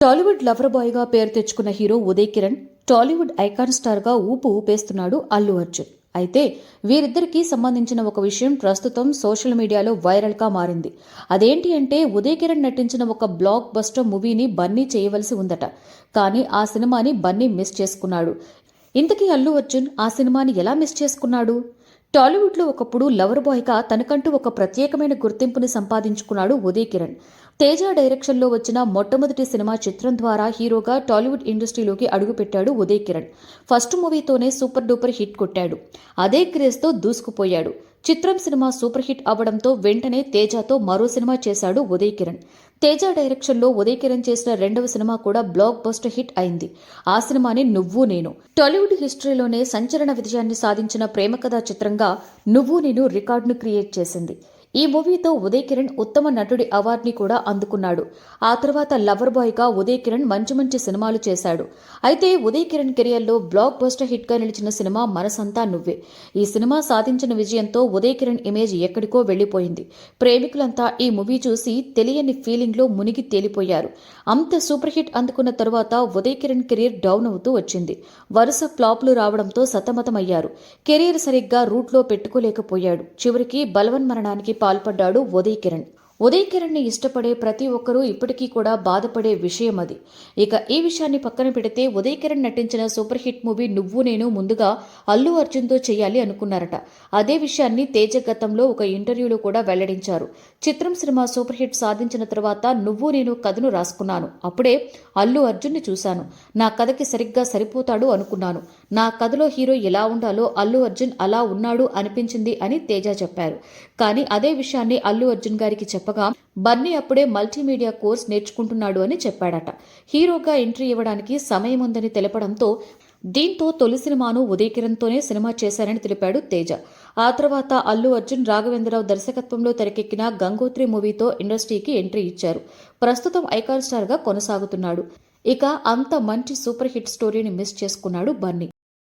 Tollywood lover boy గా పేరు తెచ్చుకున్న hero Uday Kiran Tollywood icon star గా ఊపేస్తున్నాడు అల్లు అర్జున్. అయితే వీరిద్దరికీ సంబంధించిన ఒక విషయం ప్రస్తుతం సోషల్ మీడియాలో వైరల్ గా మారింది. అదేంటి అంటే ఉదయ్ కిరణ్ నటించిన ఒక బ్లాక్ బస్టర్ మూవీని బన్నీ చేయవలసి ఉందట. కానీ ఆ సినిమాని బన్నీ మిస్ చేసుకున్నాడు. ఇంతకీ అల్లు అర్జున్ ఆ సినిమాని ఎలా మిస్ చేసుకున్నాడు? టాలీవుడ్లో ఒకప్పుడు లవర్ బాయ్గా తనకంటూ ఒక ప్రత్యేకమైన గుర్తింపుని సంపాదించుకున్నాడు ఉదయ్ కిరణ్. తేజ డైరెక్షన్లో వచ్చిన మొట్టమొదటి సినిమా చిత్రం ద్వారా హీరోగా టాలీవుడ్ ఇండస్ట్రీలోకి అడుగుపెట్టాడు ఉదయ్ కిరణ్. ఫస్ట్ మూవీతోనే సూపర్ డూపర్ హిట్ కొట్టాడు. అదే క్రేజ్తో దూసుకుపోయాడు. చిత్రం సినిమా సూపర్ హిట్ అవడంతో వెంటనే తేజతో మరో సినిమా చేశాడు ఉదయ్ కిరణ్. తేజ డైరెక్షన్లో ఉదయ్ కిరణ్ చేసిన రెండవ సినిమా కూడా బ్లాక్ బస్టర్ హిట్ అయింది. ఆ సినిమాని నువ్వు నేను. టాలీవుడ్ హిస్టరీలోనే సంచలన విజయాన్ని సాధించిన ప్రేమ కథా చిత్రంగా నువ్వు నేను రికార్డును క్రియేట్ చేసింది. ఈ మూవీతో ఉదయ్ కిరణ్ ఉత్తమ నటుడి అవార్డుని కూడా అందుకున్నాడు. ఆ తర్వాత లవర్ బాయ్గా ఉదయ్ కిరణ్ మంచి మంచి సినిమాలు చేశాడు. అయితే ఉదయ్ కిరణ్ కెరియర్లో బ్లాక్ బస్టర్ హిట్గా నిలిచిన సినిమా మనసంతా నువ్వే. ఈ సినిమా సాధించిన విజయంతో ఉదయ్ కిరణ్ ఇమేజ్ ఎక్కడికో వెళ్లిపోయింది. ప్రేమికులంతా ఈ మూవీ చూసి తెలియని ఫీలింగ్లో మునిగి తేలిపోయారు. అంత సూపర్ హిట్ అందుకున్న తరువాత ఉదయ్ కిరణ్ కెరీర్ డౌన్ అవుతూ వచ్చింది. వరుస ఫ్లాప్లు రావడంతో సతమతమయ్యారు. కెరీర్ సరిగ్గా రూట్లో పెట్టుకోలేకపోయాడు. చివరికి బలవన్మరణానికి పాల్పడ్డాడు ఉదయ్ కిరణ్. ఉదయ్ కిరణ్ ని ఇష్టపడే ప్రతి ఒక్కరూ ఇప్పటికీ కూడా బాధపడే విషయం అది. ఇక ఈ విషయాన్ని పక్కన పెడితే ఉదయ్ కిరణ్ నటించిన సూపర్ హిట్ మూవీ నువ్వు నేను ముందుగా అల్లు అర్జున్తో చేయాలి అనుకున్నారట. అదే విషయాన్ని తేజ గతంలో ఒక ఇంటర్వ్యూలో కూడా వెల్లడించారు. చిత్రం సినిమా సూపర్ హిట్ సాధించిన తర్వాత నువ్వు నేను కథను రాసుకున్నాను. అప్పుడే అల్లు అర్జున్ని చూశాను. నా కథకి సరిగ్గా సరిపోతాడు అనుకున్నాను. నా కథలో హీరో ఎలా ఉండాలో అల్లు అర్జున్ అలా ఉన్నాడు అనిపించింది అని తేజ చెప్పారు. కానీ అదే విషయాన్ని అల్లు అర్జున్ గారికి చెప్పగా బన్నీ అప్పుడే మల్టీమీడియా కోర్స్ నేర్చుకుంటున్నాడు అని చెప్పాడట. హీరోగా ఎంట్రీ ఇవ్వడానికి సమయం ఉందని తెలపడంతో దీంతో తొలి సినిమాను ఉదయ్ కిరణ్తోనే సినిమా చేశారని తెలిపాడు తేజ. ఆ తర్వాత అల్లు అర్జున్ రాఘవేంద్రరావు దర్శకత్వంలో తెరకెక్కిన గంగోత్రి మూవీతో ఇండస్ట్రీకి ఎంట్రీ ఇచ్చారు. ప్రస్తుతం ఐకాన్ స్టార్ గా కొనసాగుతున్నాడు. ఇక అంత మంచి సూపర్ హిట్ స్టోరీని మిస్ చేసుకున్నాడు బన్నీ.